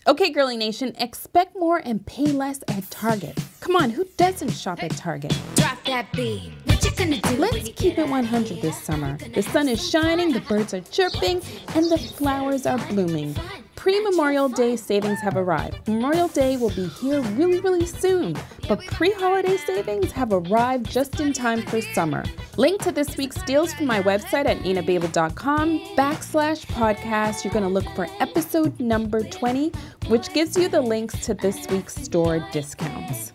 Okay, Girly Nation, expect more and pay less at Target. Come on, who doesn't shop at Target? Drop that beat. What you gonna do? Let's keep it 100 this summer. The sun is shining, the birds are chirping, and the flowers are blooming. Pre-Memorial Day savings have arrived. Memorial Day will be here really soon, but pre-holiday savings have arrived just in time for summer. Link to this week's deals from my website at unavailable.com/podcast. You're going to look for episode number 20, which gives you the links to this week's store discounts.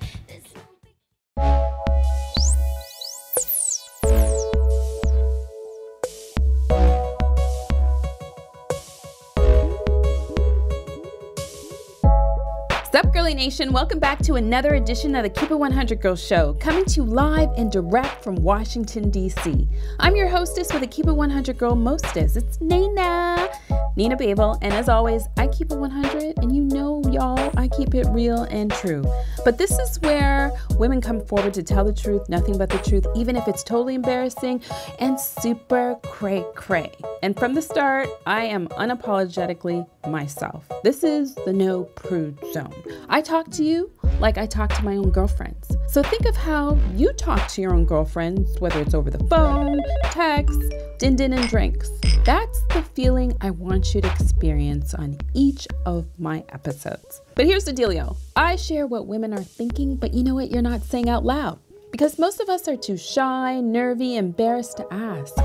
What's up, Girly Nation? Welcome back to another edition of the Keep It 100 Girl Show, coming to you live and direct from Washington, D.C. I'm your hostess with the Keep It 100 Girl Mostess. It's Nina Babel, and as always, I keep it 100, and you know, y'all, I keep it real and true. But this is where women come forward to tell the truth, nothing but the truth, even if it's totally embarrassing and super cray-cray. And from the start, I am unapologetically myself. This is the no prude zone. I talk to you like I talk to my own girlfriends. So think of how you talk to your own girlfriends, whether it's over the phone, text, din-din and drinks. That's the feeling I want you to experience on each of my episodes. But here's the dealio. I share what women are thinking, but you know what you're not saying out loud. Because most of us are too shy, nervy, embarrassed to ask.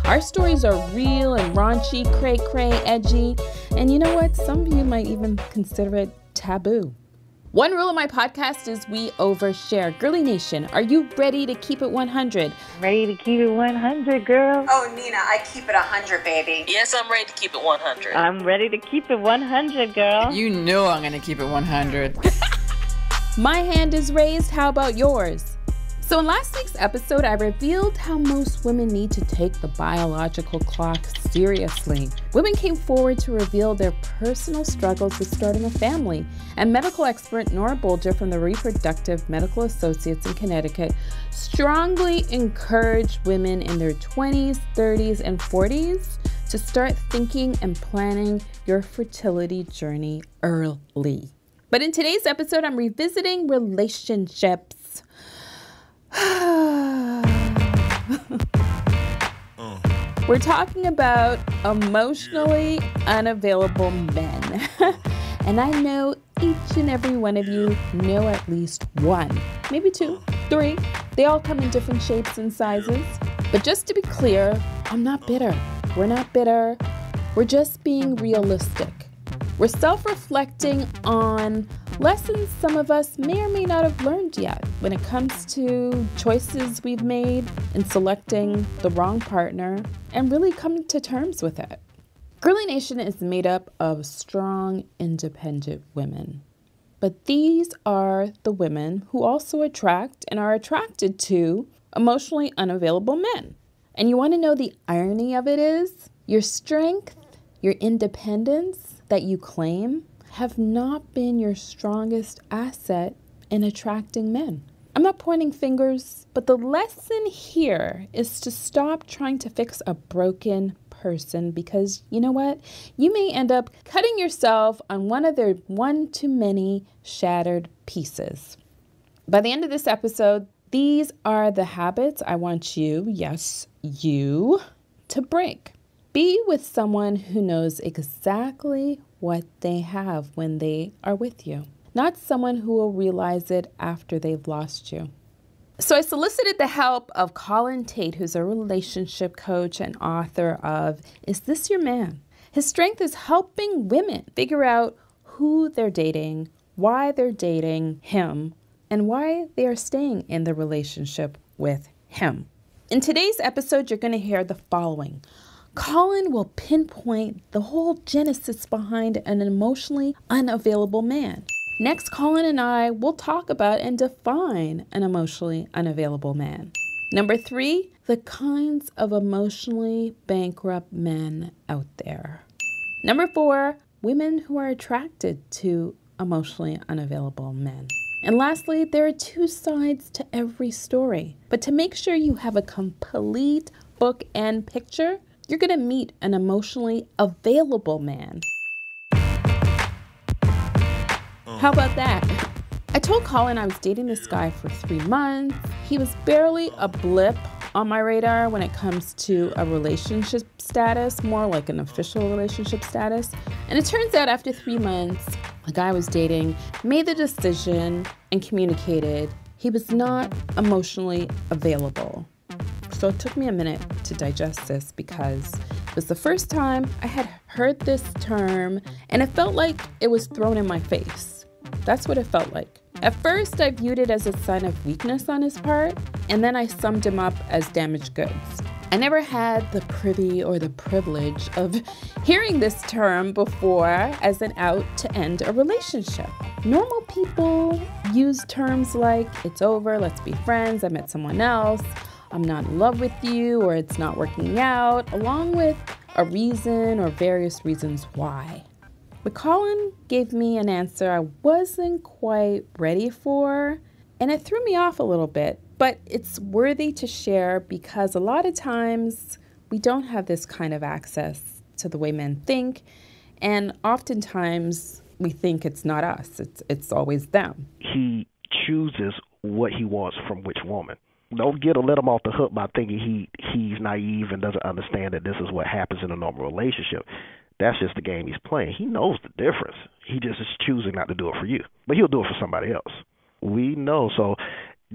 Our stories are real and raunchy, cray-cray, edgy, and you know what? Some of you might even consider it taboo. One rule of my podcast is we overshare. Girly Nation, are you ready to keep it 100? Ready to keep it 100, girl. Oh, Nina, I keep it 100, baby. Yes, I'm ready to keep it 100. I'm ready to keep it 100, girl. You know I'm going to keep it 100. My hand is raised. How about yours? So in last week's episode, I revealed how most women need to take the biological clock seriously. Women came forward to reveal their personal struggles with starting a family, and medical expert Nora Bolger from the Reproductive Medical Associates in Connecticut strongly encouraged women in their 20s, 30s, and 40s to start thinking and planning your fertility journey early. But in today's episode, I'm revisiting relationships. We're talking about emotionally unavailable men. And I know each and every one of you know at least one, maybe two, three. They all come in different shapes and sizes. But just to be clear, I'm not bitter. We're not bitter. We're just being realistic. We're self-reflecting on lessons some of us may or may not have learned yet when it comes to choices we've made in selecting the wrong partner and really coming to terms with it. Girly Nation is made up of strong, independent women. But these are the women who also attract and are attracted to emotionally unavailable men. And you want to know the irony of it is your strength, your independence that you claim have not been your strongest asset in attracting men. I'm not pointing fingers, but the lesson here is to stop trying to fix a broken person because you know what? You may end up cutting yourself on one of their one too many shattered pieces. By the end of this episode, these are the habits I want you, yes, you, to break. Be with someone who knows exactly what they have when they are with you, not someone who will realize it after they've lost you. So I solicited the help of Colin Tate, who's a relationship coach and author of Is This Your Man? His strength is helping women figure out who they're dating, why they're dating him, and why they are staying in the relationship with him. In today's episode, you're going to hear the following. Colin will pinpoint the whole genesis behind an emotionally unavailable man. Next, Colin and I will talk about and define an emotionally unavailable man. Number 3, the kinds of emotionally bankrupt men out there. Number 4, women who are attracted to emotionally unavailable men. And lastly, there are 2 sides to every story. But to make sure you have a complete book and picture, you're going to meet an emotionally available man. How about that? I told Colin I was dating this guy for 3 months. He was barely a blip on my radar when it comes to a relationship status, more like an official relationship status. And it turns out after 3 months, the guy I was dating made the decision and communicated he was not emotionally available. So it took me a minute to digest this because it was the first time I had heard this term and it felt like it was thrown in my face. That's what it felt like. At first, I viewed it as a sign of weakness on his part, and then I summed him up as damaged goods. I never had the privy or the privilege of hearing this term before as an out to end a relationship. Normal people use terms like, it's over, let's be friends, I met someone else, I'm not in love with you, or it's not working out, along with a reason or various reasons why. But Colin gave me an answer I wasn't quite ready for, and it threw me off a little bit. But it's worthy to share because a lot of times we don't have this kind of access to the way men think, and oftentimes we think it's not us, it's always them. He chooses what he wants from which woman. Don't let him off the hook by thinking he's naive and doesn't understand that this is what happens in a normal relationship. That's just the game he's playing. He knows the difference. He just is choosing not to do it for you. But he'll do it for somebody else. We know. So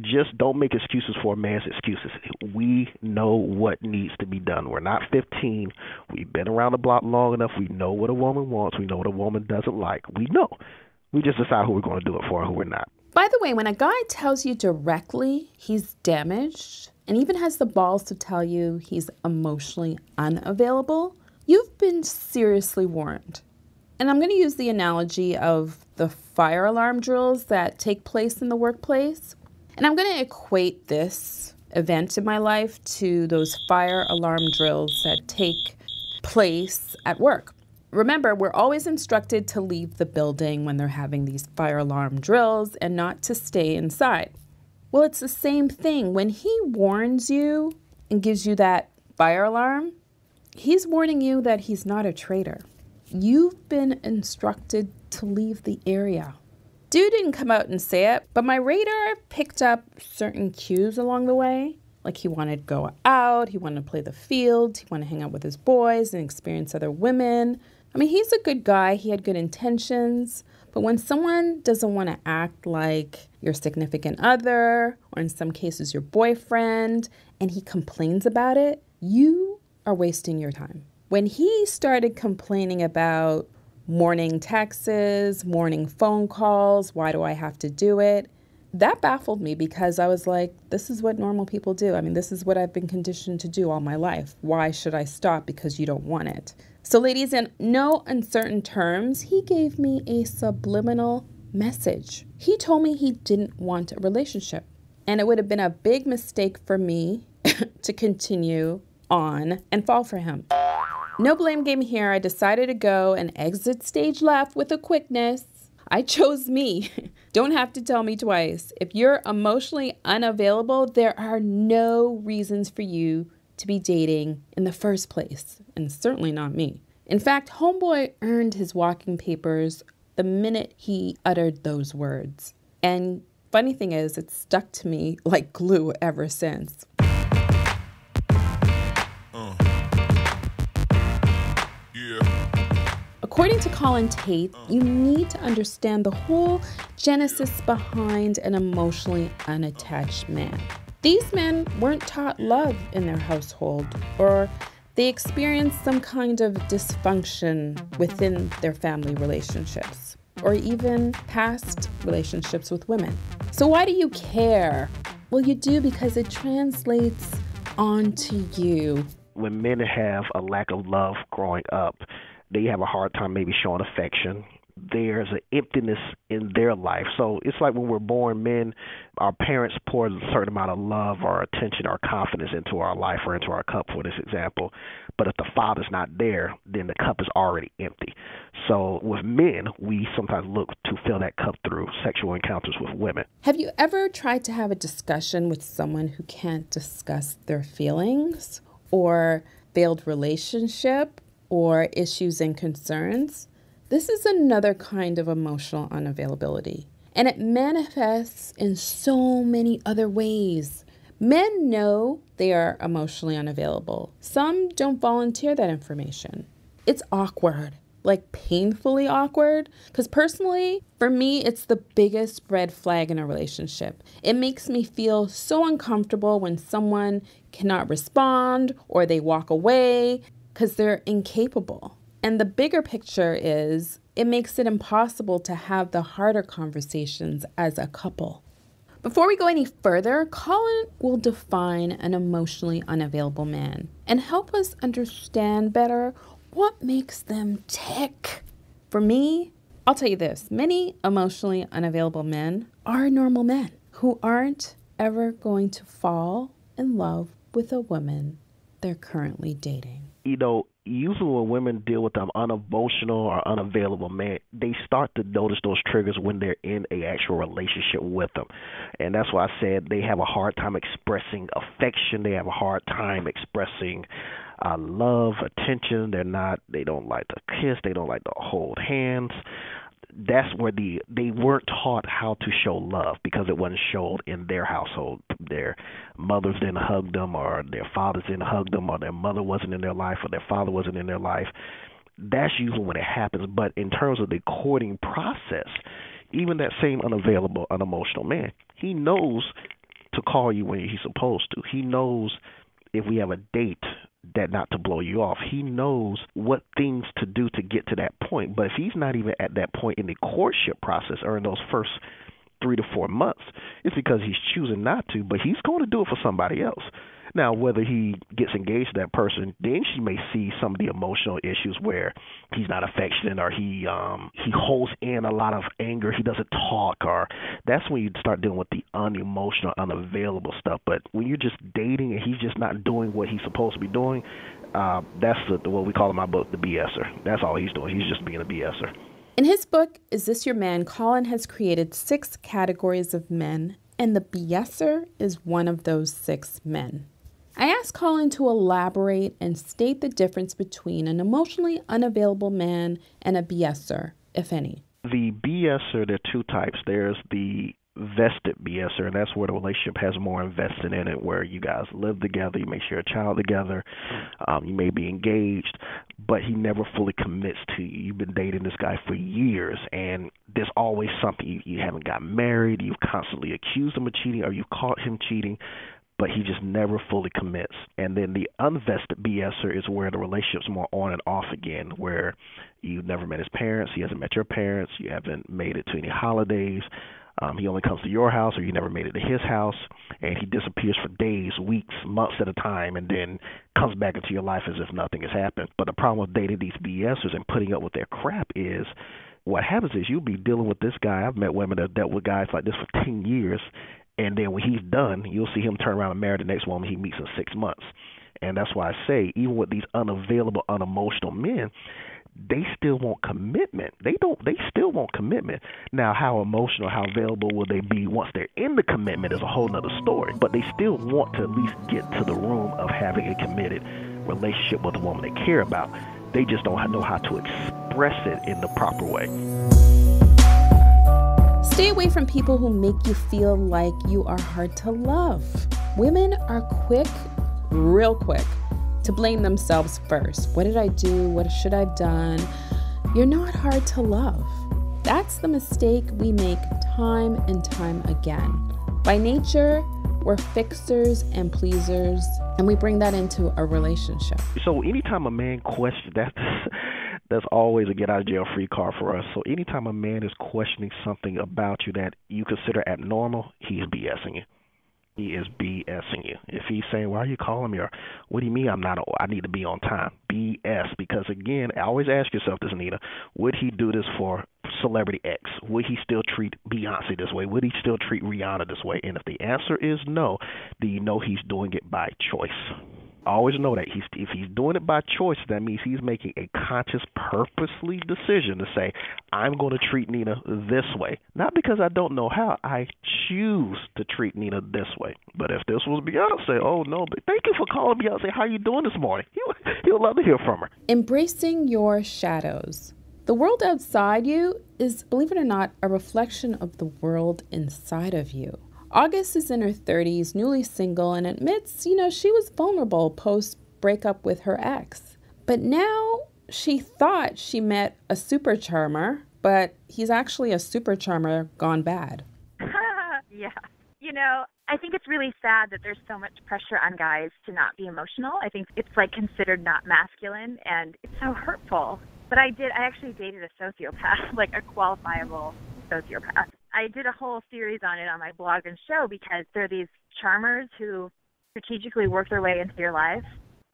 just don't make excuses for a man's excuses. We know what needs to be done. We're not 15. We've been around the block long enough. We know what a woman wants. We know what a woman doesn't like. We know. We just decide who we're going to do it for and who we're not. By the way, when a guy tells you directly he's damaged and even has the balls to tell you he's emotionally unavailable, you've been seriously warned. And I'm going to use the analogy of the fire alarm drills that take place in the workplace. And I'm going to equate this event in my life to those fire alarm drills that take place at work. Remember, we're always instructed to leave the building when they're having these fire alarm drills and not to stay inside. Well, it's the same thing. When he warns you and gives you that fire alarm, he's warning you that he's not a traitor. You've been instructed to leave the area. Dude didn't come out and say it, but my radar picked up certain cues along the way. Like he wanted to go out, he wanted to play the field, he wanted to hang out with his boys and experience other women. I mean, he's a good guy, he had good intentions, but when someone doesn't want to act like your significant other, or in some cases your boyfriend, and he complains about it, you are wasting your time. When he started complaining about morning texts, morning phone calls, why do I have to do it? That baffled me because I was like, this is what normal people do. I mean, this is what I've been conditioned to do all my life. Why should I stop because you don't want it? So ladies, in no uncertain terms, he gave me a subliminal message. He told me he didn't want a relationship. And it would have been a big mistake for me to continue on and fall for him. No blame game here. I decided to go and exit stage left with a quickness. I chose me. Don't have to tell me twice. If you're emotionally unavailable, there are no reasons for you to be dating in the first place, and certainly not me. In fact, homeboy earned his walking papers the minute he uttered those words. And funny thing is, it's stuck to me like glue ever since. According to Colin Tate, you need to understand the whole genesis behind an emotionally unattached man. These men weren't taught love in their household, or they experienced some kind of dysfunction within their family relationships, or even past relationships with women. So why do you care? Well, you do because it translates onto you. When men have a lack of love growing up, they have a hard time maybe showing affection. There's an emptiness in their life. So it's like when we're born men, our parents pour a certain amount of love or attention or confidence into our life or into our cup, for this example. But if the father's not there, then the cup is already empty. So with men, we sometimes look to fill that cup through sexual encounters with women. Have you ever tried to have a discussion with someone who can't discuss their feelings or failed relationship or issues and concerns? This is another kind of emotional unavailability, and it manifests in so many other ways. Men know they are emotionally unavailable. Some don't volunteer that information. It's awkward, like painfully awkward, because personally, for me, it's the biggest red flag in a relationship. It makes me feel so uncomfortable when someone cannot respond or they walk away because they're incapable. And the bigger picture is it makes it impossible to have the harder conversations as a couple. Before we go any further, Colin will define an emotionally unavailable man and help us understand better what makes them tick. For me, I'll tell you this, many emotionally unavailable men are normal men who aren't ever going to fall in love with a woman they're currently dating. Usually when women deal with an unemotional or unavailable man, they start to notice those triggers when they're in an actual relationship with them. And that's why I said they have a hard time expressing affection. They have a hard time expressing love, attention. They don't like to kiss. They don't like to hold hands. That's where they weren't taught how to show love because it wasn't shown in their household. Their mothers didn't hug them, or their fathers didn't hug them, or their mother wasn't in their life, or their father wasn't in their life. That's usually when it happens. But in terms of the courting process, even that same unavailable, unemotional man, he knows to call you when he's supposed to. He knows if we have a date that not to blow you off. He knows what things to do to get to that point. But if he's not even at that point in the courtship process or in those first 3 to 4 months, it's because he's choosing not to, but he's going to do it for somebody else. Now, whether he gets engaged to that person, then she may see some of the emotional issues where he's not affectionate, or he holds in a lot of anger, he doesn't talk, or that's when you start dealing with the unemotional, unavailable stuff. But when you're just dating and he's just not doing what he's supposed to be doing, that's what we call in my book the BSer. That's all he's doing. He's just being a BSer. In his book, Is This Your Man?, Colin has created 6 categories of men, and the BSer is one of those 6 men. I asked Colin to elaborate and state the difference between an emotionally unavailable man and a BSer, if any. The BSer, there are 2 types. There's the vested BSer, and that's where the relationship has more invested in it, where you guys live together, you may share a child together, you may be engaged, but he never fully commits to you. You've been dating this guy for years, and there's always something. You haven't got married, you've constantly accused him of cheating, or you've caught him cheating, but he just never fully commits. And then the unvested BSer is where the relationship's more on and off again, where you've never met his parents, he hasn't met your parents, you haven't made it to any holidays, he only comes to your house, or you never made it to his house, and he disappears for days, weeks, months at a time, and then comes back into your life as if nothing has happened. But the problem with dating these BSers and putting up with their crap is what happens is you'll be dealing with this guy. I've met women that have dealt with guys like this for 10 years, and then when he's done, you'll see him turn around and marry the next woman he meets in 6 months. And that's why I say, even with these unavailable, unemotional men, they still want commitment. They still want commitment. Now, how emotional, how available will they be once they're in the commitment is a whole nother story. But they still want to at least get to the room of having a committed relationship with a woman they care about. They just don't know how to express it in the proper way. Stay away from people who make you feel like you are hard to love. Women are quick, real quick, to blame themselves first. What did I do? What should I have done? You're not hard to love. That's the mistake we make time and time again. By nature, we're fixers and pleasers, and we bring that into a relationship. So anytime a man questions, that's always a get out of jail free card for us. So anytime a man is questioning something about you that you consider abnormal, he is BSing you. He is BSing you. If he's saying, why are you calling me? Or what do you mean I need to be on time? BS. Because again, always ask yourself this, Nina, would he do this for celebrity X? Would he still treat Beyonce this way? Would he still treat Rihanna this way? And if the answer is no, then you know he's doing it by choice. Always know that if he's doing it by choice, that means he's making a conscious, purposely decision to say, I'm going to treat Nina this way. Not because I don't know how. I choose to treat Nina this way. But if this was Beyonce, oh no, but thank you for calling Beyonce. How you doing this morning? He'll love to hear from her. Embracing your shadows. The world outside you is, believe it or not, a reflection of the world inside of you. August is in her 30s, newly single, and admits, she was vulnerable post-breakup with her ex. But now she thought she met a super charmer, but he's actually a super charmer gone bad. Yeah. I think it's really sad that there's so much pressure on guys to not be emotional. I think it's considered not masculine, and it's so hurtful. But I actually dated a sociopath, a qualifiable sociopath. I did a whole series on it on my blog and show because there are these charmers who strategically work their way into your life.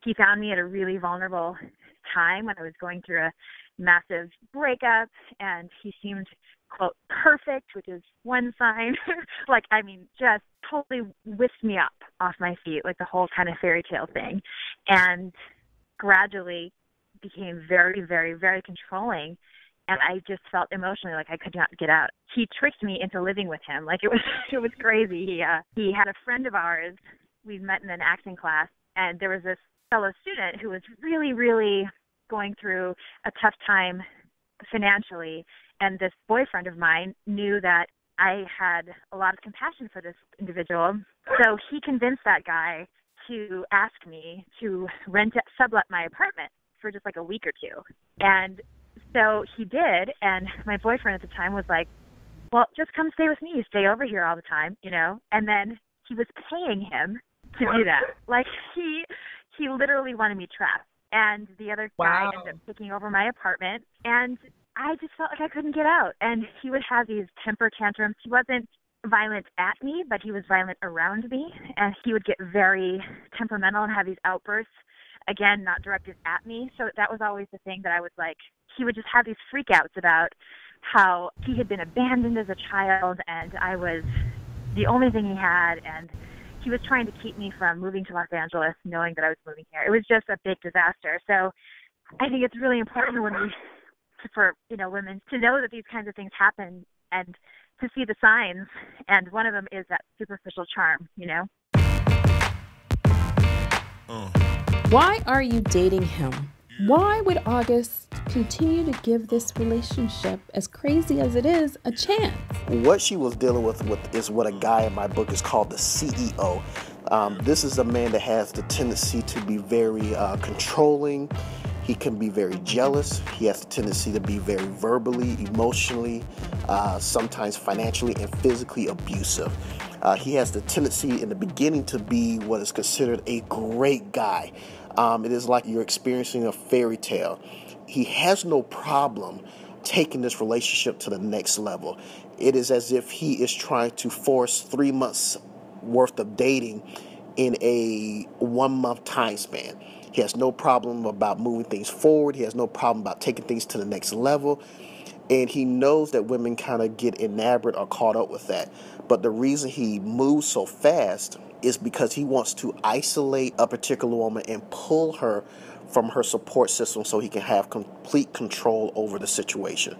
He found me at a really vulnerable time when I was going through a massive breakup, and he seemed, quote, perfect, which is one sign. Just totally whisked me up off my feet, the whole kind of fairy tale thing, and gradually became very, very, very controlling. And I just felt emotionally like I could not get out. He tricked me into living with him. It was crazy. He had a friend of ours. We met in an acting class, and there was this fellow student who was really, really going through a tough time financially. And this boyfriend of mine knew that I had a lot of compassion for this individual. So he convinced that guy to ask me to sublet my apartment for just a week or two. And so he did, and my boyfriend at the time was like, well, just come stay with me. You stay over here all the time, And then he was paying him to do that. He literally wanted me trapped. And the other guy ended up taking over my apartment, and I just felt like I couldn't get out. And he would have these temper tantrums. He wasn't violent at me, but he was violent around me, and he would get very temperamental and have these outbursts. Again, not directed at me. So that was always the thing that I was he would just have these freakouts about how he had been abandoned as a child and I was the only thing he had, and he was trying to keep me from moving to Los Angeles knowing that I was moving here. It was just a big disaster. So I think it's really important for women to know that these kinds of things happen and to see the signs. And one of them is that superficial charm, Why are you dating him? Why would August continue to give this relationship, as crazy as it is, a chance? What she was dealing with is what a guy in my book is called the CEO. This is a man that has the tendency to be very controlling. He can be very jealous. He has the tendency to be very verbally, emotionally, sometimes financially and physically abusive. He has the tendency in the beginning to be what is considered a great guy. It is like you're experiencing a fairy tale. He has no problem taking this relationship to the next level. It is as if he is trying to force 3 months worth of dating in a 1 month time span. He has no problem about moving things forward. He has no problem about taking things to the next level. And he knows that women kind of get enamored or caught up with that. But the reason he moves so fast is because he wants to isolate a particular woman and pull her from her support system so he can have complete control over the situation.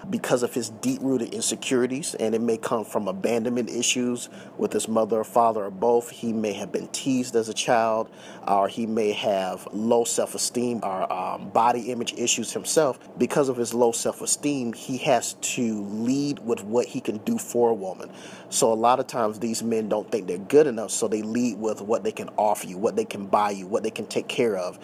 Because of his deep-rooted insecurities, and it may come from abandonment issues with his mother or father or both. He may have been teased as a child, or he may have low self-esteem or body image issues himself. Because of his low self-esteem, he has to lead with what he can do for a woman. So a lot of times these men don't think they're good enough, so they lead with what they can offer you, what they can buy you, what they can take care of.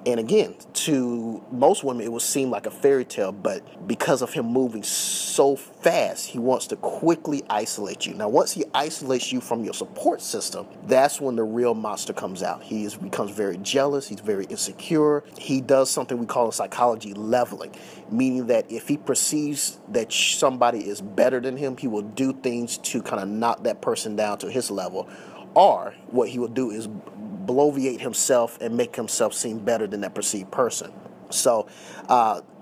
And again, to most women, it would seem like a fairy tale, but because of him moving so fast, he wants to quickly isolate you. Now, once he isolates you from your support system, that's when the real monster comes out. He becomes very jealous. He's very insecure. He does something we call in psychology leveling, meaning that if he perceives that somebody is better than him, he will do things to kind of knock that person down to his level. Or what he will do is bloviate himself and make himself seem better than that perceived person. So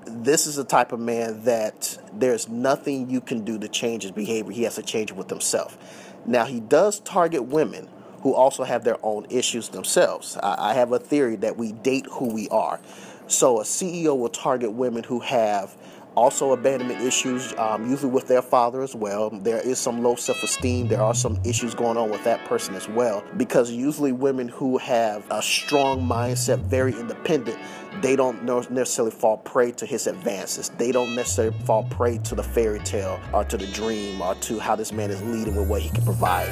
this is the type of man that there's nothing you can do to change his behavior. He has to change it with himself. Now, he does target women who also have their own issues themselves. I have a theory that we date who we are. So a CEO will target women who have Also abandonment issues, usually with their father as well. There is some low self-esteem. There are some issues going on with that person as well, because usually women who have a strong mindset, very independent, they don't necessarily fall prey to his advances. They don't necessarily fall prey to the fairy tale or to the dream or to how this man is leading with what he can provide.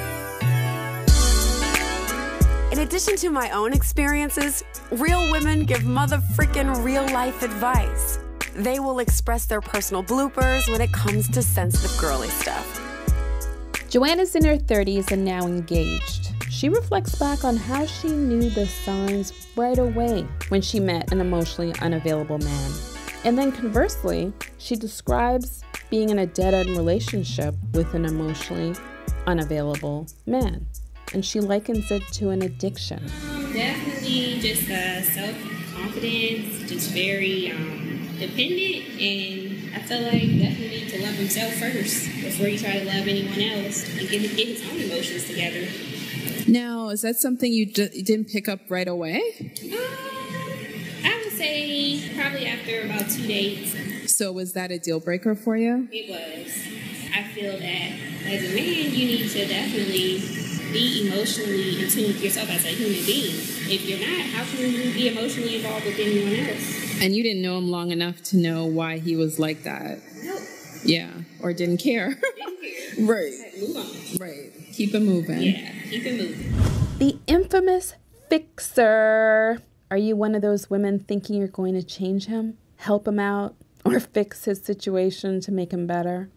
In addition to my own experiences, real women give mother-frickin' real-life advice. They will express their personal bloopers when it comes to sensitive girly stuff. Joanna's in her 30s and now engaged. She reflects back on how she knew the signs right away when she met an emotionally unavailable man. And then conversely, she describes being in a dead-end relationship with an emotionally unavailable man. And she likens it to an addiction. Definitely just self-confidence, just very dependent, and I feel like definitely need to love himself first before you try to love anyone else and get his own emotions together. Now, is that something you didn't pick up right away? I would say probably after about 2 dates. So was that a deal breaker for you? It was. I feel that as a man, you need to definitely be emotionally in tune with yourself as a human being. If you're not, how can you be emotionally involved with anyone else? And you didn't know him long enough to know why he was like that. Nope. Yeah, or didn't care. Didn't care. Right. Move on. Right. Keep it moving. Yeah, keep it moving. The infamous fixer. Are you one of those women thinking you're going to change him, help him out, or fix his situation to make him better?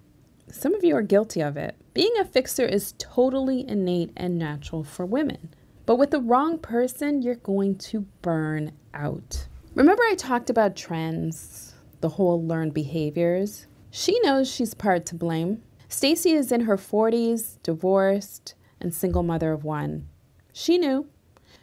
Some of you are guilty of it. Being a fixer is totally innate and natural for women. But with the wrong person, you're going to burn out. Remember I talked about trends, the whole learned behaviors? She knows she's part to blame. Stacy is in her 40s, divorced, and single mother of one. She knew.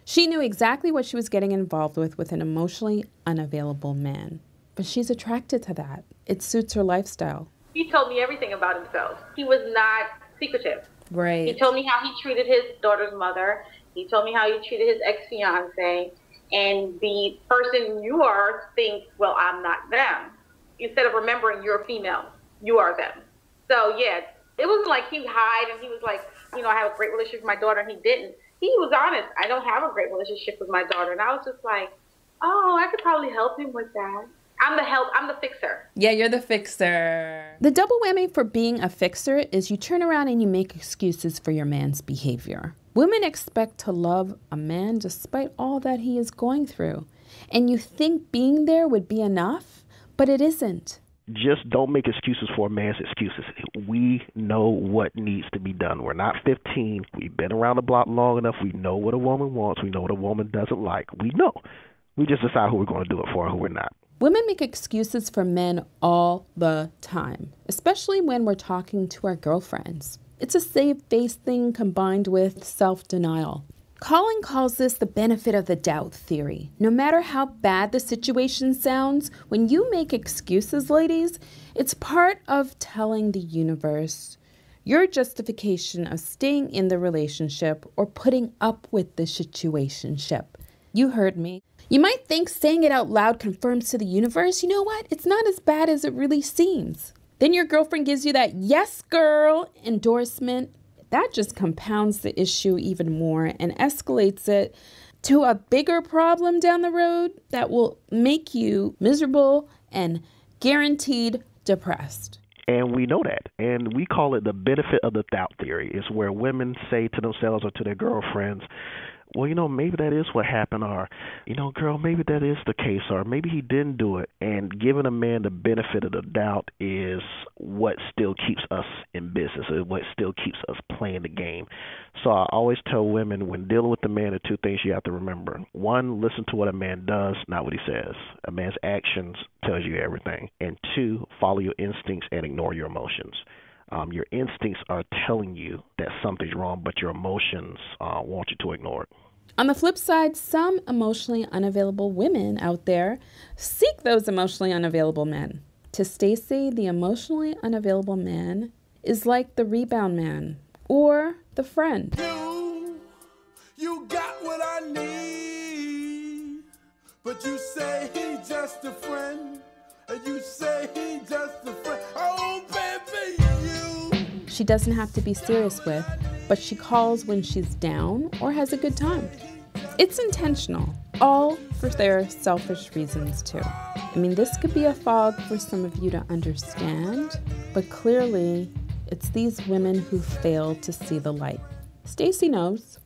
She knew exactly what she was getting involved with an emotionally unavailable man. But she's attracted to that. It suits her lifestyle. He told me everything about himself. He was not secretive. Right. He told me how he treated his daughter's mother. He told me how he treated his ex-fiance. And the person you are thinks, well, I'm not them. Instead of remembering you're a female, you are them. So, yeah, it wasn't like he hid and he was like, I have a great relationship with my daughter, and he didn't. He was honest. I don't have a great relationship with my daughter. And I was just like, oh, I could probably help him with that. I'm the fixer. Yeah, you're the fixer. The double whammy for being a fixer is you turn around and you make excuses for your man's behavior. Women expect to love a man despite all that he is going through. And you think being there would be enough, but it isn't. Just don't make excuses for a man's excuses. We know what needs to be done. We're not 15. We've been around the block long enough. We know what a woman wants. We know what a woman doesn't like. We know. We just decide who we're going to do it for and who we're not. Women make excuses for men all the time, especially when we're talking to our girlfriends. It's a save-face thing combined with self-denial. Colin calls this the benefit of the doubt theory. No matter how bad the situation sounds, when you make excuses, ladies, it's part of telling the universe your justification of staying in the relationship or putting up with the situationship. You heard me. You might think saying it out loud confirms to the universe, you know what? It's not as bad as it really seems. Then your girlfriend gives you that yes, girl endorsement. That just compounds the issue even more and escalates it to a bigger problem down the road that will make you miserable and guaranteed depressed. And we know that. And we call it the benefit of the doubt theory. It's where women say to themselves or to their girlfriends, well, maybe that is what happened, or, girl, maybe that is the case, or maybe he didn't do it. And giving a man the benefit of the doubt is what still keeps us in business, or what still keeps us playing the game. So I always tell women, when dealing with a man, there are two things you have to remember. One, listen to what a man does, not what he says. A man's actions tells you everything. And two, follow your instincts and ignore your emotions. Your instincts are telling you that something's wrong, but your emotions want you to ignore it. On the flip side, some emotionally unavailable women out there seek those emotionally unavailable men. To Stacy, the emotionally unavailable man is like the rebound man or the friend. You got what I need, but you say he's just a friend. and you say he just a friend. Oh, baby, you. She doesn't have to be serious with, but she calls when she's down or has a good time. It's intentional, all for their selfish reasons too. I mean, this could be a fog for some of you to understand, but clearly it's these women who fail to see the light. Stacy knows.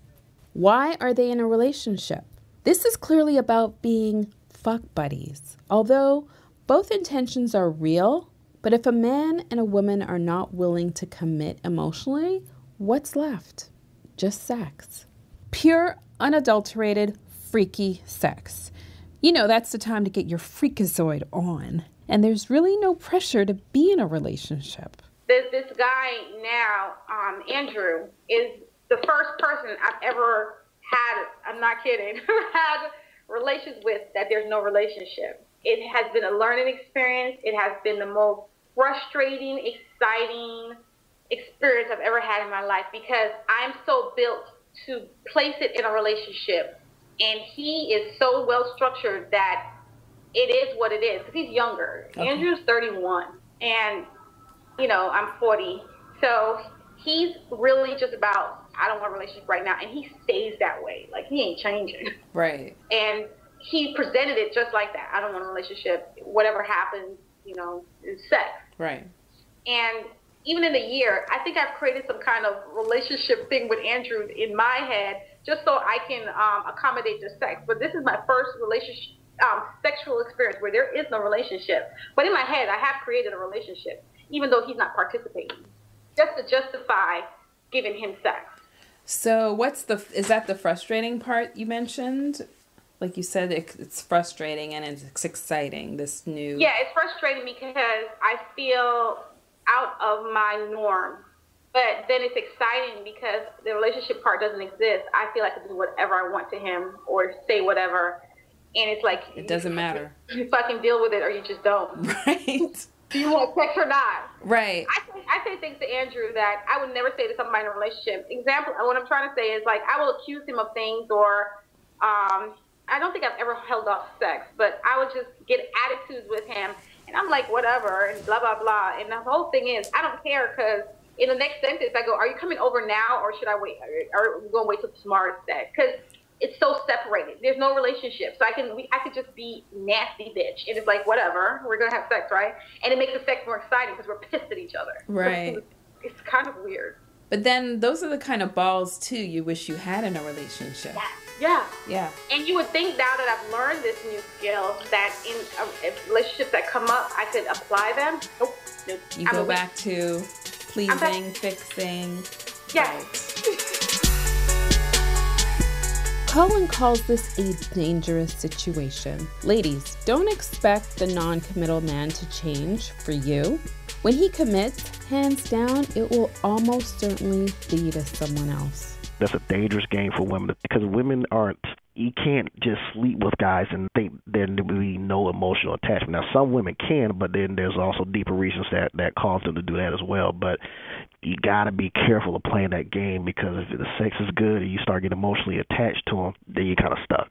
Why are they in a relationship? This is clearly about being fuck buddies. Although both intentions are real, but if a man and a woman are not willing to commit emotionally, what's left? Just sex. Pure, unadulterated, freaky sex. You know, that's the time to get your freakazoid on. And there's really no pressure to be in a relationship. This guy now, Andrew, is the first person I've ever had, I'm not kidding, had relations with that there's no relationship. It has been a learning experience. It has been the most frustrating, exciting experience I've ever had in my life because I'm so built to place it in a relationship. And he is so well structured that it is what it is. Because he's younger. Okay. Andrew's 31. And, you know, I'm 40. So he's really just about, I don't want a relationship right now. And he stays that way. Like, he ain't changing. Right. And he presented it just like that. I don't want a relationship. Whatever happens, you know, is sex. Right. And even in a year, I think I've created some kind of relationship thing with Andrew in my head just so I can accommodate the sex. But this is my first relationship, sexual experience where there is no relationship. But in my head, I have created a relationship, even though he's not participating, just to justify giving him sex. So is that the frustrating part you mentioned? Like you said, it's frustrating and it's exciting, this new... Yeah, it's frustrating because I feel out of my norm. But then it's exciting because the relationship part doesn't exist. I feel I can do whatever I want to him or say whatever. And it's like... It doesn't matter. You fucking deal with it or you just don't. Right. Do you want sex or not? Right. I say things to Andrew that I would never say to somebody in a relationship. Example, what I'm trying to say is, like, I will accuse him of things or... I don't think I've ever held off sex, but I would just get attitudes with him, and I'm like, whatever, and blah, blah, blah. And the whole thing is, I don't care, because in the next sentence, I go, are you coming over now, or should I wait? Are we going to wait till tomorrow instead? Because it's so separated. There's no relationship. So I could just be nasty bitch, and it's like, whatever, we're going to have sex, right? And it makes the sex more exciting because we're pissed at each other. Right. It's kind of weird. But then those are the kind of balls, too, you wish you had in a relationship. Yeah. And you would think now that I've learned this new skill that in relationships that come up, I could apply them. Nope. You go back to pleasing, fixing. Yeah. Right. Colin calls this a dangerous situation. Ladies, don't expect the non-committal man to change for you. When he commits, hands down, it will almost certainly lead to someone else. That's a dangerous game for women because women you can't just sleep with guys and think there will be no emotional attachment. Now, some women can, but then there's also deeper reasons that cause them to do that as well. But you got to be careful of playing that game because if the sex is good and you start getting emotionally attached to them, then you're kind of stuck.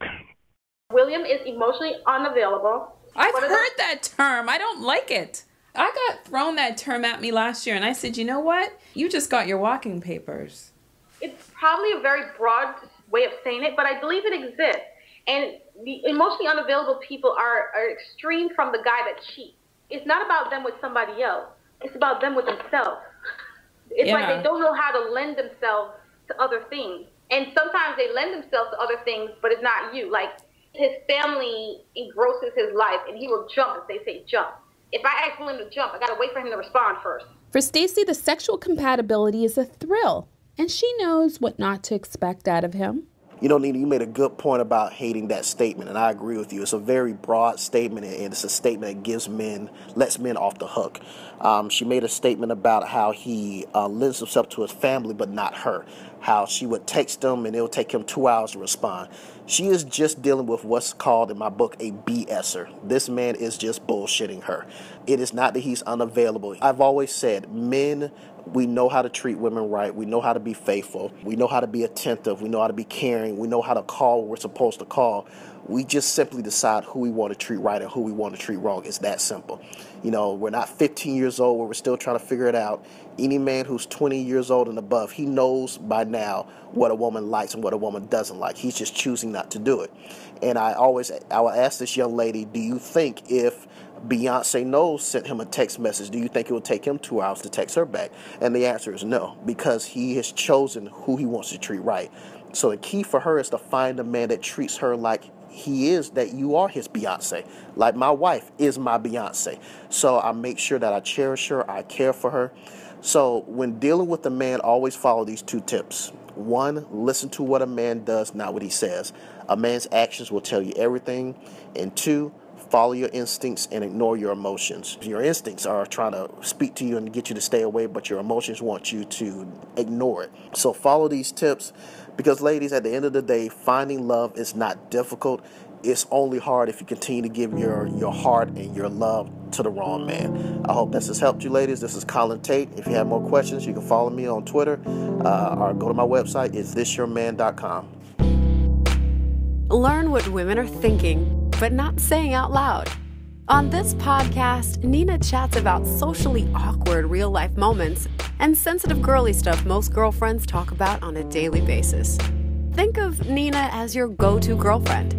William is emotionally unavailable. I've heard that term. I don't like it. I got thrown that term at me last year, and I said, you know what? You just got your walking papers. It's probably a very broad way of saying it, but I believe it exists. And the emotionally unavailable people are extreme from the guy that cheats. It's not about them with somebody else. It's about them with themselves. It's like they don't know how to lend themselves to other things. And sometimes they lend themselves to other things, but it's not you. Like, his family engrosses his life, and he will jump if they say jump. If I ask William to jump, I got to wait for him to respond first. For Stacy, the sexual compatibility is a thrill, and she knows what not to expect out of him. You know, Nina, you made a good point about hating that statement, and I agree with you. It's a very broad statement, and it's a statement that lets men off the hook. She made a statement about how he lends himself to his family, but not her. How she would text him, and it'll take him 2 hours to respond. She is just dealing with what's called in my book a BSer. This man is just bullshitting her. It is not that he's unavailable. I've always said men We know how to treat women right. We know how to be faithful. We know how to be attentive. We know how to be caring. We know how to call when we're supposed to call. We just simply decide who we want to treat right and who we want to treat wrong. It's that simple. You know, we're not 15 years old where we're still trying to figure it out. Any man who's 20 years old and above, he knows by now what a woman likes and what a woman doesn't like. He's just choosing not to do it. And I will ask this young lady, do you think if Beyonce Knowles sent him a text message, do you think it would take him 2 hours to text her back? And the answer is no, because he has chosen who he wants to treat right. So the key for her is to find a man that treats her like he is, that you are his Beyonce. Like my wife is my Beyonce. So I make sure that I cherish her, I care for her. So when dealing with a man, always follow these 2 tips. 1, listen to what a man does, not what he says. A man's actions will tell you everything. And 2, follow your instincts and ignore your emotions. Your instincts are trying to speak to you and get you to stay away, but your emotions want you to ignore it. So follow these tips, because ladies, at the end of the day, finding love is not difficult. It's only hard if you continue to give your heart and your love to the wrong man. I hope this has helped you, ladies. This is Colin Tate. If you have more questions, you can follow me on Twitter or go to my website. It's thisyourman.com. Learn what women are thinking, but not saying out loud. On this podcast, Nina chats about socially awkward real-life moments and sensitive girly stuff most girlfriends talk about on a daily basis. Think of Nina as your go-to girlfriend.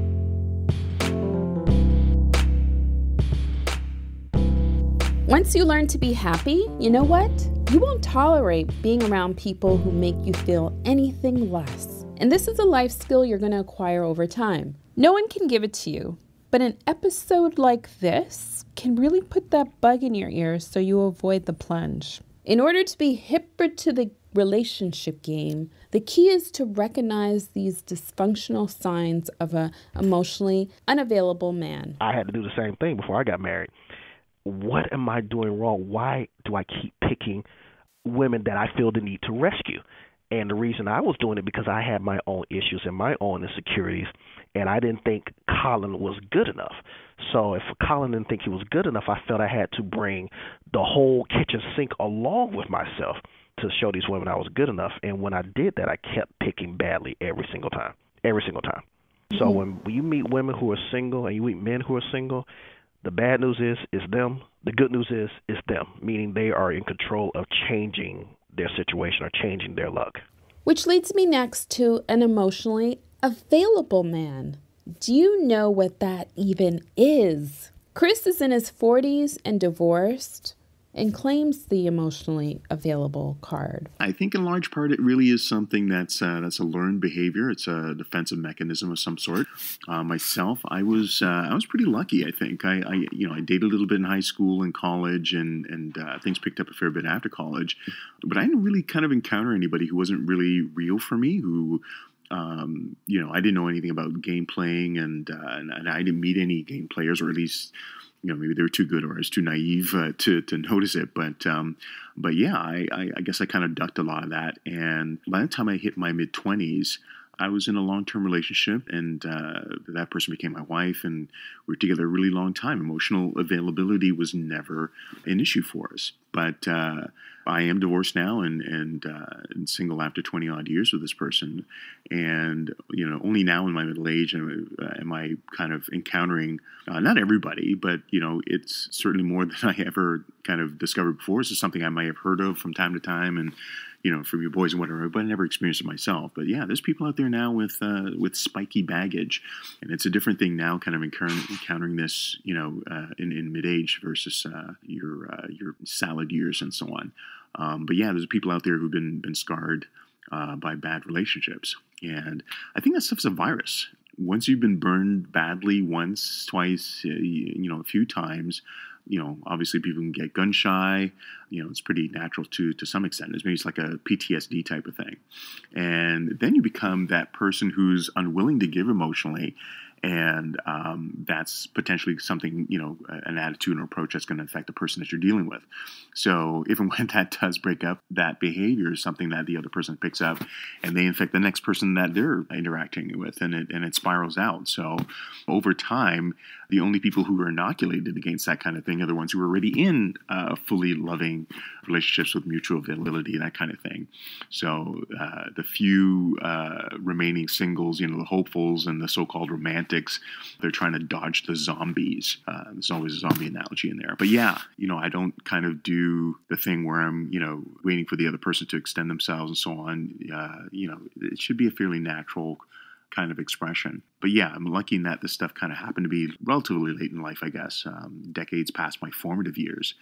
Once you learn to be happy, you know what? You won't tolerate being around people who make you feel anything less. And this is a life skill you're going to acquire over time. No one can give it to you, but an episode like this can really put that bug in your ear so you avoid the plunge. In order to be hipper to the relationship game, the key is to recognize these dysfunctional signs of an emotionally unavailable man. I had to do the same thing before I got married. What am I doing wrong? Why do I keep picking women that I feel the need to rescue? And the reason I was doing it because I had my own issues and my own insecurities, and I didn't think Colin was good enough. So if Colin didn't think he was good enough, I felt I had to bring the whole kitchen sink along with myself to show these women I was good enough. And when I did that, I kept picking badly every single time. So when you meet women who are single and you meet men who are single, the bad news is it's them. The good news is it's them, meaning they are in control of changing their situation or changing their luck. Which leads me next to an emotionally available man. Do you know what that even is? Chris is in his 40s and divorced and claims the emotionally available card. I think in large part it really is something that's a learned behavior. It's a defensive mechanism of some sort. Myself, I was pretty lucky. I think I dated a little bit in high school and college, and things picked up a fair bit after college. But I didn't really kind of encounter anybody who wasn't really real for me. Who I didn't know anything about game playing, and I didn't meet any game players, or at least, maybe they were too good or I was too naive to notice it. But yeah, I guess I kind of ducked a lot of that. And by the time I hit my mid-20s, I was in a long-term relationship, and that person became my wife, and we were together a really long time. Emotional availability was never an issue for us. But I am divorced now and single after 20-odd years with this person. And, only now in my middle age am I kind of encountering, not everybody, but, it's certainly more than I ever kind of discovered before. This is something I might have heard of from time to time, and from your boys and whatever, but I never experienced it myself. But yeah, there's people out there now with spiky baggage, and it's a different thing now, kind of encountering this, in mid-age versus your salad years and so on. But yeah, there's people out there who've been scarred by bad relationships, and I think that stuff's a virus. Once you've been burned badly once, twice, a few times, obviously people can get gun shy. It's pretty natural to some extent. It's like a PTSD type of thing. And then you become that person who's unwilling to give emotionally. And that's potentially something, an attitude or approach that's going to affect the person that you're dealing with. So if and when that does break up, that behavior is something that the other person picks up, and they infect the next person that they're interacting with, and it spirals out. So over time, the only people who are inoculated against that kind of thing are the ones who are already in a fully loving relationships with mutual availability, that kind of thing. So the few remaining singles, the hopefuls and the so-called romantics, they're trying to dodge the zombies. There's always a zombie analogy in there. But yeah, I don't kind of do the thing where I'm, waiting for the other person to extend themselves and so on. It should be a fairly natural kind of expression. But yeah, I'm lucky in that this stuff kind of happened to be relatively late in life, I guess, decades past my formative years.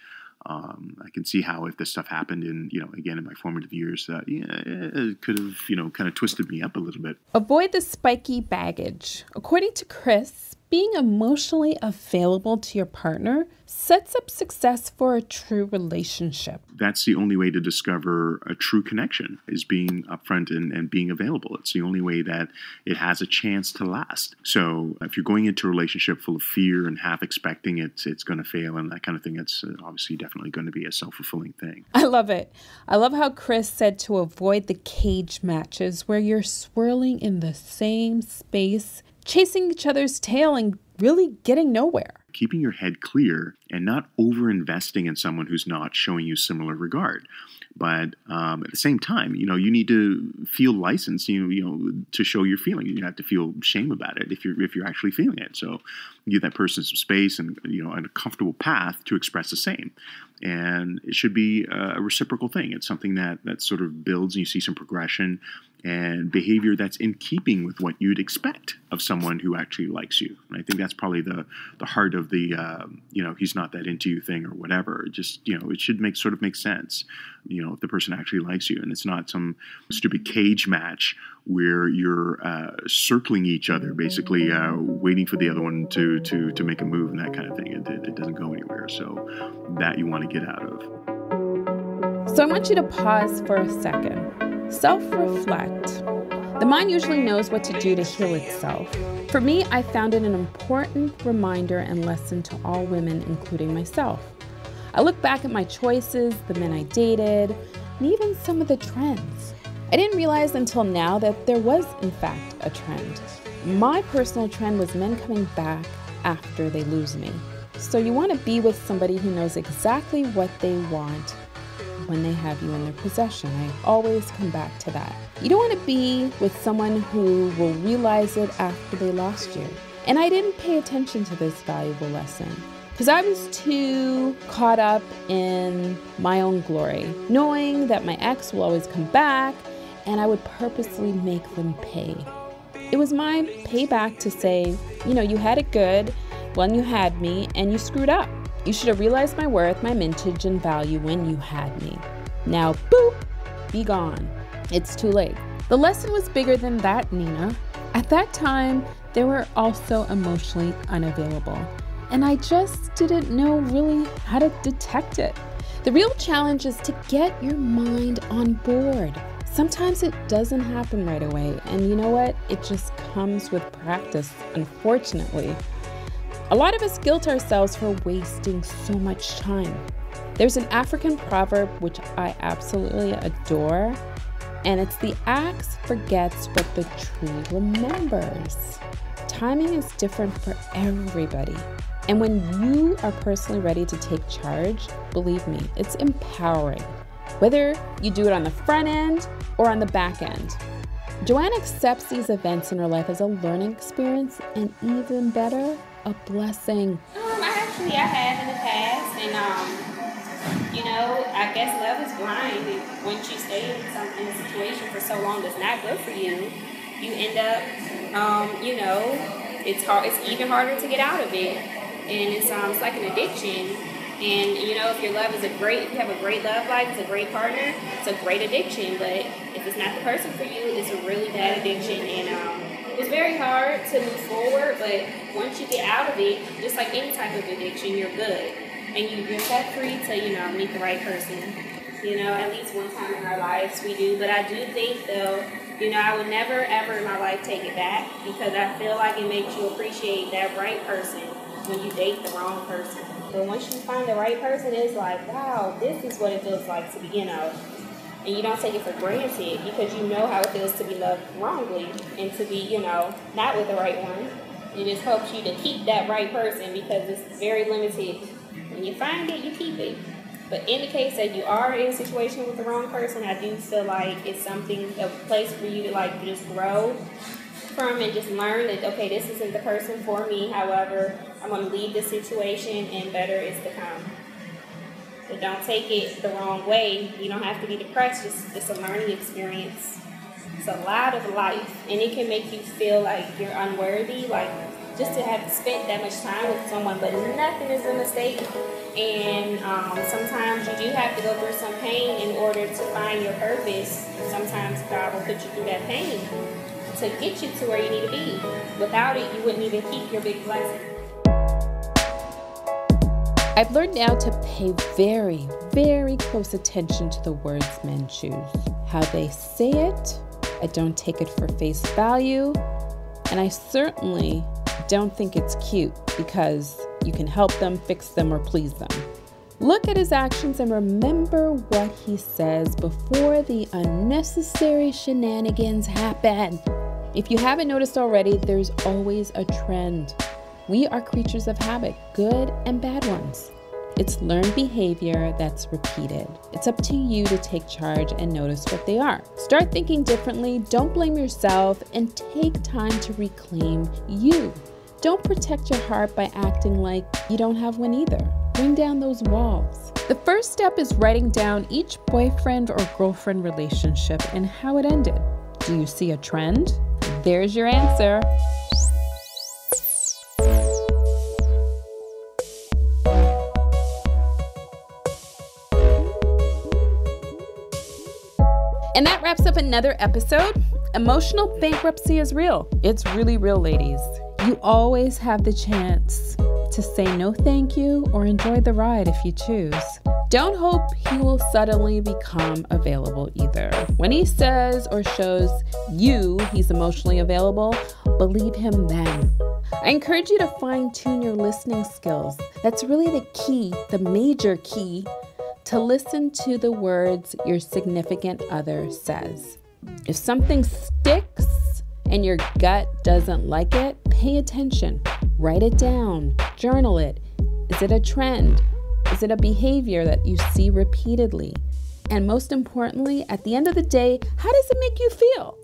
I can see how if this stuff happened in my formative years, it could have, kind of twisted me up a little bit. Avoid the spiky baggage. According to Chris, being emotionally available to your partner sets up success for a true relationship. That's the only way to discover a true connection, is being upfront and being available. It's the only way that it has a chance to last. So if you're going into a relationship full of fear and half expecting it's going to fail and that kind of thing, it's obviously definitely going to be a self-fulfilling thing. I love it. I love how Chris said to avoid the cage matches where you're swirling in the same space, chasing each other's tail and really getting nowhere. Keeping your head clear and not over-investing in someone who's not showing you similar regard. But at the same time, you need to feel licensed, to show your feeling. You have to feel shame about it if you're actually feeling it. So give that person some space and, a comfortable path to express the same. And it should be a reciprocal thing. It's something that sort of builds and you see some progression and behavior that's in keeping with what you'd expect of someone who actually likes you. And I think that's probably the heart of the, he's not that into you thing or whatever. It just, it should make sense, if the person actually likes you. And it's not some stupid cage match where you're circling each other, basically waiting for the other one to make a move and that kind of thing. It doesn't go anywhere. So that you want to get out of. So I want you to pause for a second. Self-reflect. The mind usually knows what to do to heal itself. For me, I found it an important reminder and lesson to all women, including myself. I look back at my choices, the men I dated, and even some of the trends. I didn't realize until now that there was, in fact, a trend. My personal trend was men coming back after they lose me. So you want to be with somebody who knows exactly what they want when they have you in their possession. I always come back to that. You don't want to be with someone who will realize it after they lost you. And I didn't pay attention to this valuable lesson because I was too caught up in my own glory, knowing that my ex will always come back and I would purposely make them pay. It was my payback to say, you had it good when you had me and you screwed up. You should have realized my worth, my mintage, and value when you had me. Now, boop, be gone. It's too late. The lesson was bigger than that, Nina. At that time, they were also emotionally unavailable, and I just didn't know really how to detect it. The real challenge is to get your mind on board. Sometimes it doesn't happen right away, and you know what? It just comes with practice, unfortunately. A lot of us guilt ourselves for wasting so much time. There's an African proverb which I absolutely adore, and it's the axe forgets what the tree remembers. Timing is different for everybody. And when you are personally ready to take charge, believe me, it's empowering. Whether you do it on the front end or on the back end. Joanne accepts these events in her life as a learning experience and even better, a blessing. I have in the past, and I guess love is blind. Once you stay in a situation for so long that's not good for you, you end up, it's hard. It's even harder to get out of it, and it's like an addiction. And if your love is if you have a great love life, it's a great partner, it's a great addiction. But if it's not the person for you, it's a really bad addiction. And it's very hard to move forward, but once you get out of it, just like any type of addiction, you're good. And you're set free to, meet the right person. At least one time in our lives we do. But I do think, though, I would never, ever in my life take it back because I feel like it makes you appreciate that right person when you date the wrong person. But once you find the right person, it's like, wow, this is what it feels like to be, and you don't take it for granted because you know how it feels to be loved wrongly and to be, not with the right one. It just helps you to keep that right person because it's very limited. When you find it, you keep it. But in the case that you are in a situation with the wrong person, I do feel like it's something, a place for you to like just grow from and just learn that, okay, this isn't the person for me. However, I'm going to leave this situation and better is to come. So don't take it the wrong way. You don't have to be depressed. It's a learning experience. It's a lot of life, and it can make you feel like you're unworthy, like just to have spent that much time with someone, but nothing is a mistake. And sometimes you do have to go through some pain in order to find your purpose. Sometimes God will put you through that pain to get you to where you need to be. Without it, you wouldn't even keep your big blessing. I've learned now to pay very, very close attention to the words men choose. How they say it, I don't take it for face value, and I certainly don't think it's cute because you can help them, fix them, or please them. Look at his actions and remember what he says before the unnecessary shenanigans happen. If you haven't noticed already, there's always a trend. We are creatures of habit, good and bad ones. It's learned behavior that's repeated. It's up to you to take charge and notice what they are. Start thinking differently, don't blame yourself, and take time to reclaim you. Don't protect your heart by acting like you don't have one either. Bring down those walls. The first step is writing down each boyfriend or girlfriend relationship and how it ended. Do you see a trend? There's your answer. And that wraps up another episode. Emotional bankruptcy is real. It's really real, ladies. You always have the chance to say no thank you or enjoy the ride if you choose. Don't hope he will suddenly become available either. When he says or shows you he's emotionally available, believe him then. I encourage you to fine-tune your listening skills. That's really the key, the major key, to listen to the words your significant other says. If something sticks and your gut doesn't like it, pay attention. Write it down. Journal it. Is it a trend? Is it a behavior that you see repeatedly? And most importantly, at the end of the day, how does it make you feel?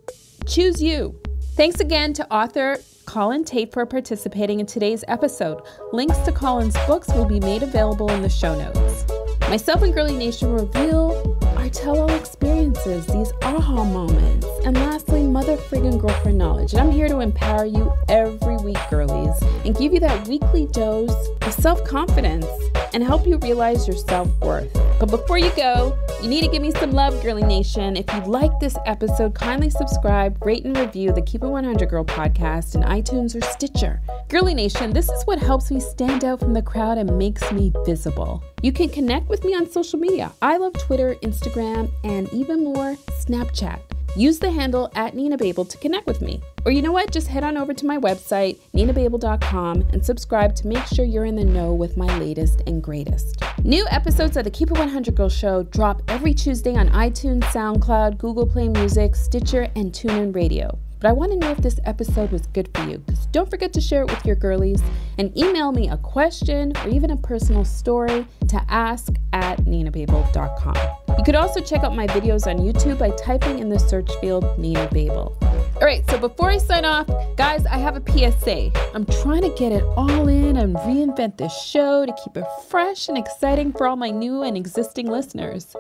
Choose you. Thanks again to author Colin Tate for participating in today's episode. Links to Colin's books will be made available in the show notes. Myself and Girly Nation reveal our tell-all experiences, these aha moments, and lastly, mother friggin' girlfriend knowledge. And I'm here to empower you every week, girlies, and give you that weekly dose of self-confidence and help you realize your self-worth. But before you go, you need to give me some love, Girly Nation. If you like this episode, kindly subscribe, rate, and review the Keep It 100 Girl podcast in iTunes or Stitcher. Girly Nation, this is what helps me stand out from the crowd and makes me visible. You can connect with me on social media. I love Twitter, Instagram, and even more, Snapchat. Use the handle @NinaBabel to connect with me. Or you know what? Just head on over to my website, ninababel.com, and subscribe to make sure you're in the know with my latest and greatest. New episodes of the Keep It 100 Girl Show drop every Tuesday on iTunes, SoundCloud, Google Play Music, Stitcher, and TuneIn Radio. But I want to know if this episode was good for you, because don't forget to share it with your girlies and email me a question or even a personal story to ask@ninababel.com. You could also check out my videos on YouTube by typing in the search field Nina Babel. All right, so before I sign off, guys, I have a PSA. I'm trying to get it all in and reinvent this show to keep it fresh and exciting for all my new and existing listeners.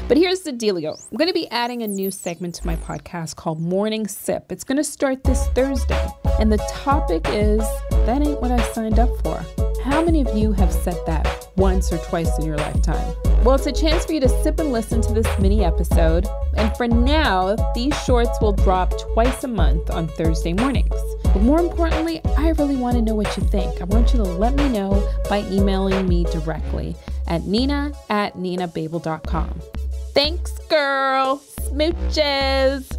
But here's the dealio. I'm going to be adding a new segment to my podcast called Morning Sip. It's going to start this Thursday. And the topic is, that ain't what I signed up for. How many of you have said that once or twice in your lifetime? Well, it's a chance for you to sip and listen to this mini episode. And for now, these shorts will drop twice a month on Thursday mornings. But more importantly, I really want to know what you think. I want you to let me know by emailing me directly at nina@ninababel.com. Thanks, girl. Smooches.